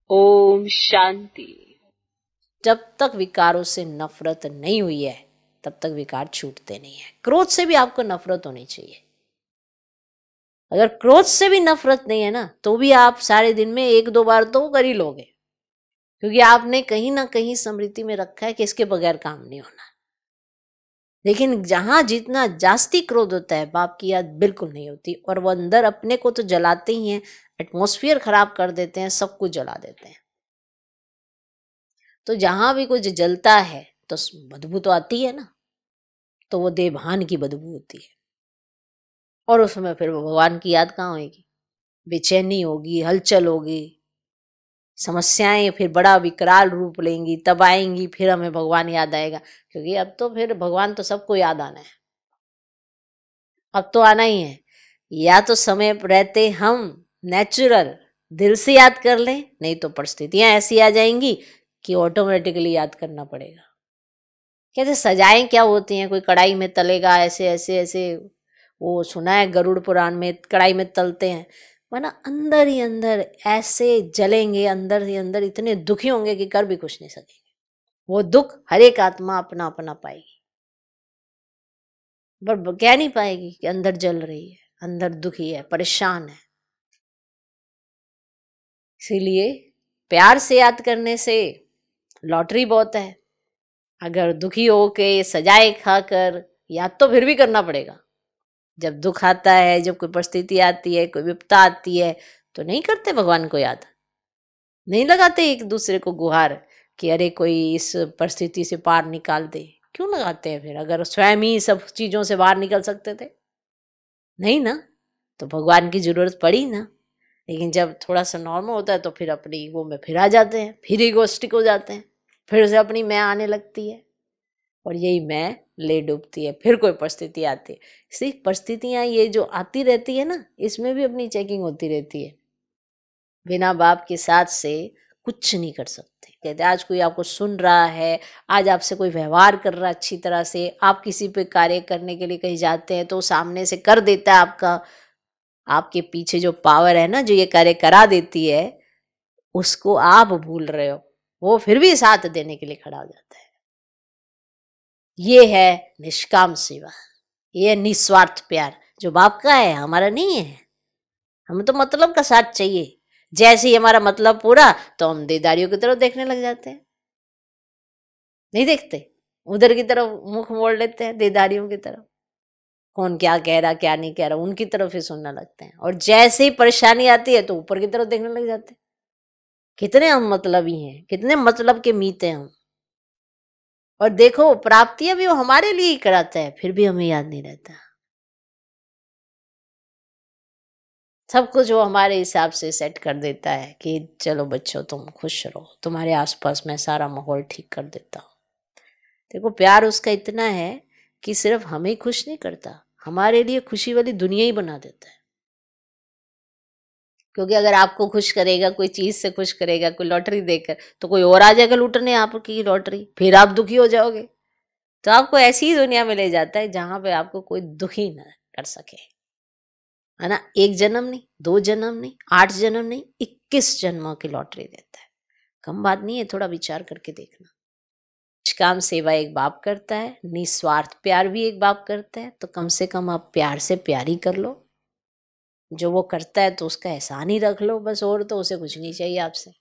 ओम शांति। जब तक विकारों से नफरत नहीं हुई है तब तक विकार छूटते नहीं है। क्रोध से भी आपको नफरत होनी चाहिए। अगर क्रोध से भी नफरत नहीं है ना तो भी आप सारे दिन में एक दो बार तो कर ही लोगे, क्योंकि आपने कहीं ना कहीं स्मृति में रखा है कि इसके बगैर काम नहीं होना। लेकिन जहां जितना जास्ती क्रोध होता है बाप की याद बिल्कुल नहीं होती, और वो अंदर अपने को तो जलाते ही हैं, एटमॉस्फेयर खराब कर देते हैं, सब कुछ जला देते हैं। तो जहां भी कुछ जलता है तो बदबू तो आती है ना, तो वो देवभान की बदबू होती है। और उसमें फिर वो भगवान की याद कहाँ होगी? बेचैनी होगी, हलचल होगी, समस्याएं फिर बड़ा विकराल रूप लेंगी, तब आएंगी, फिर हमें भगवान याद आएगा। क्योंकि अब तो फिर भगवान तो सबको याद आना है, अब तो आना ही है। या तो समय रहते हम नेचुरल दिल से याद कर लें, नहीं तो परिस्थितियां ऐसी आ जाएंगी कि ऑटोमेटिकली याद करना पड़ेगा। कहते सजाएं क्या होती हैं, कोई कढ़ाई में तलेगा, ऐसे ऐसे ऐसे, वो सुना है गरुड़ पुराण में, कढ़ाई में तलते हैं, माना अंदर ही अंदर ऐसे जलेंगे, अंदर ही अंदर इतने दुखी होंगे कि कर भी कुछ नहीं सकेंगे। वो दुख हर एक आत्मा अपना अपना पाएगी, पर कह नहीं पाएगी कि अंदर जल रही है, अंदर दुखी है, परेशान है। इसीलिए प्यार से याद करने से लॉटरी बहुत है। अगर दुखी हो के सजाए खाकर याद तो फिर भी करना पड़ेगा। जब दुख आता है, जब कोई परिस्थिति आती है, कोई विपदा आती है, तो नहीं करते भगवान को याद, नहीं लगाते एक दूसरे को गुहार कि अरे कोई इस परिस्थिति से पार निकाल दे। क्यों लगाते हैं फिर, अगर स्वयं ही सब चीजों से बाहर निकल सकते थे? नहीं ना, तो भगवान की जरूरत पड़ी ना। लेकिन जब थोड़ा सा नॉर्मल होता है तो फिर अपनी ईगो में फिर आ जाते हैं, फिर ईगोस्टिक हो जाते हैं, फिर से अपनी मैं आने लगती है, और यही मैं ले डूबती है। फिर कोई परिस्थिति आती है, इसी परिस्थितियां ये जो आती रहती है ना, इसमें भी अपनी चेकिंग होती रहती है। बिना बाप के साथ से कुछ नहीं कर सकते। कहते आज कोई आपको सुन रहा है, आज आपसे कोई व्यवहार कर रहा है अच्छी तरह से, आप किसी पे कार्य करने के लिए कहीं जाते हैं तो सामने से कर देता है आपका, आपके पीछे जो पावर है ना जो ये कार्य करा देती है, उसको आप भूल रहे हो, वो फिर भी साथ देने के लिए खड़ा हो जाता है। ये है निष्काम सेवा, ये निस्वार्थ प्यार जो बाप का है, हमारा नहीं है। हमें तो मतलब का साथ चाहिए। जैसे ही हमारा मतलब पूरा तो हम देदारियों की तरफ देखने लग जाते हैं, नहीं देखते, उधर की तरफ मुख मोड़ लेते हैं, देदारियों की तरफ, कौन क्या कह रहा क्या नहीं कह रहा उनकी तरफ ही सुनने लगते हैं। और जैसे ही परेशानी आती है तो ऊपर की तरफ देखने लग जाते हैं। कितने हम मतलबी हैं, कितने मतलब के मीत हैं हम। और देखो प्राप्तियां भी वो हमारे लिए ही कराता है, फिर भी हमें याद नहीं रहता। सब कुछ वो हमारे हिसाब से सेट कर देता है कि चलो बच्चों तुम खुश रहो, तुम्हारे आसपास मैं सारा माहौल ठीक कर देता हूँ। देखो प्यार उसका इतना है कि सिर्फ हमें खुश नहीं करता, हमारे लिए खुशी वाली दुनिया ही बना देता है। क्योंकि अगर आपको खुश करेगा, कोई चीज से खुश करेगा, कोई लॉटरी देकर, तो कोई और आ जाएगा लूटने आपकी लॉटरी, फिर आप दुखी हो जाओगे। तो आपको ऐसी ही दुनिया में ले जाता है जहां पे आपको कोई दुखी ना कर सके, है ना। एक जन्म नहीं, दो जन्म नहीं, 8 जन्म नहीं, 21 जन्मों की लॉटरी देता है। कम बात नहीं है, थोड़ा विचार करके देखना। काम सेवा एक बाप करता है, निस्वार्थ प्यार भी एक बाप करता है, तो कम से कम आप प्यार से प्यार ही कर लो। जो वो करता है तो उसका एहसान ही रख लो बस, और तो उसे कुछ नहीं चाहिए आपसे।